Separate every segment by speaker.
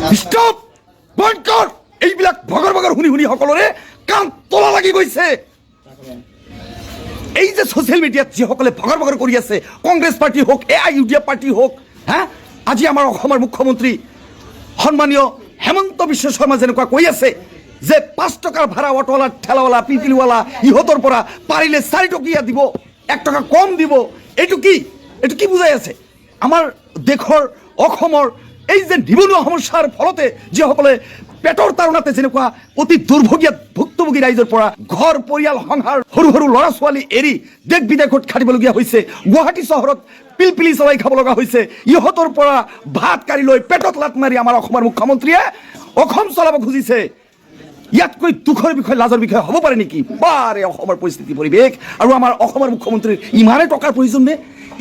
Speaker 1: stop বন্ধ কৰ এইবিলাক ভগৰ ভগৰ শুনি শুনি সকলোৰে কাণ তলা লাগি গৈছে এই যে সোশ্যাল মিডিয়াত যিসকলে ভগৰ ভগৰ কৰি আছে কংগ্ৰেছ পাৰ্টি হোক AIUDF পাৰ্টি হোক আজি আমাৰ অসমৰ মুখ্যমন্ত্ৰী সন্মানীয় হেমন্ত বিশ্ব শৰ্মা যেনেকুৱা কৈ আছে যে 5 টকাৰ ভাড়া অটোৱালা ঠেলাৱালা পিপিলিৱালা ইহঁতৰ পৰা পাৰিলে 4 টকীয়া দিব 1 টকা কম দিব এইটো কি বুজাই আছে আমাৰ দেশৰ অসমৰ এই যে নিবনুৱা সমস্যাৰ ফলতে যিসকলে পেটৰ তাৰণাতে যেনেকুৱা অতি দুৰ্ভগীয়া ভুক্তভোগী ৰাইজৰ পৰা ঘৰ পৰিয়াল সংসাৰ সৰু সৰু ল'ৰা ছোৱালী এৰি দেশ বিদেশত খাটিবলগীয়া হৈছে গুৱাহাটী চহৰত পিলপিলি চলাই খাব লগা হৈছে ইহঁতৰ পৰা ভাত কাঢ়ি লৈ পেটত লাত মাৰি আমাৰ অসমৰ মুখ্যমন্ত্ৰীয়ে অসম চলাব খুজিছে ইয়াতকৈ দুখৰ বিষয় লাজৰ বিষয় হ'ব পাৰে নেকি বাৰে অসমৰ পৰিস্থিতি পৰিৱেশ আৰু আমাৰ অসমৰ মুখ্যমন্ত্ৰীৰ ইমানে টকাৰ প্ৰয়োজন নে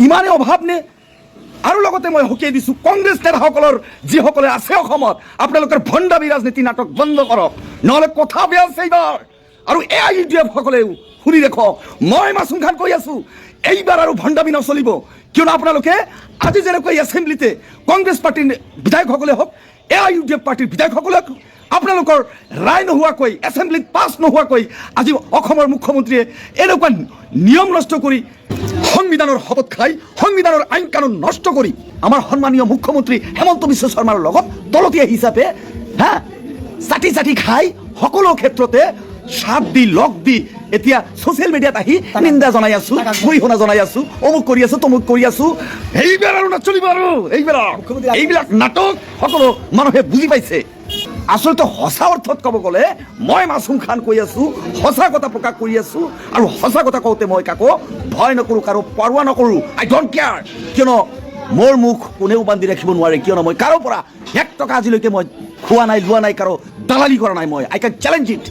Speaker 1: ইমানে অভাৱ নে আৰু লগতে মই হকিয়াই দিছোঁ কংগ্ৰেছ নেতাসকলৰ যিসকলে আছে অসমত আপোনালোকৰ ভণ্ডামি ৰাজনীতি নাটক বন্ধ কৰক নহ'লে কথা বেয়া আছে এইবাৰ আৰু AIUDF সকলেও শুনি দেখক মই মাছুম খান কৈ আছোঁ এইবাৰ আৰু ভণ্ডামি নচলিব কিয়নো আপোনালোকে আজি যেনেকৈ এছেম্বলিতে কংগ্ৰেছ পাৰ্টিৰ বিধায়কসকলে হওক AIUDF পাৰ্টিৰ বিধায়কসকলে আপোনালোকৰ ৰায় নোহোৱাকৈ এছেম্বলিত পাছ নোহোৱাকৈ আজি অসমৰ মুখ্যমন্ত্ৰীয়ে এনেকুৱা নিয়ম নষ্ট কৰি সংবিধানৰ শপত খাই সংবিধানৰ আইন কানুন নষ্ট কৰি আমাৰ সন্মানীয় মুখ্যমন্ত্ৰী হেমন্ত বিশ্ব শৰ্মাৰ লগত তলতীয়া হিচাপে চাটি খাই সকলো ক্ষেত্ৰতে সাপ দি লগ দি এতিয়া ছ'চিয়েল মিডিয়াত আহি নিন্দা জনাই আছোঁ গৰিহণা জনাই আছোঁ অমুক কৰি আছোঁ তমুক কৰি আছোঁ এইবাৰ আৰু নচলিব আৰু এইবিলাক নাটক সকলো মানুহে বুজি পাইছে আচলতে সঁচা অৰ্থত ক'ব গ'লে মই মাছুম খান কৈ আছোঁ সঁচা কথা প্ৰকাশ কৰি আছোঁ আৰু সঁচা কথা কওঁতে মই কাকো ভয় নকৰোঁ কাৰো পৰৱা নকৰোঁ আই ডণ্ট কেয়াৰ কিয়নো মোৰ মুখ কোনেও বান্ধি ৰাখিব নোৱাৰে কিয়নো মই কাৰো পৰা 1 টকা আজিলৈকে মই খোৱা নাই লোৱা নাই কাৰো দালালি কৰা নাই মই আই কেন চেলেঞ্জ ইট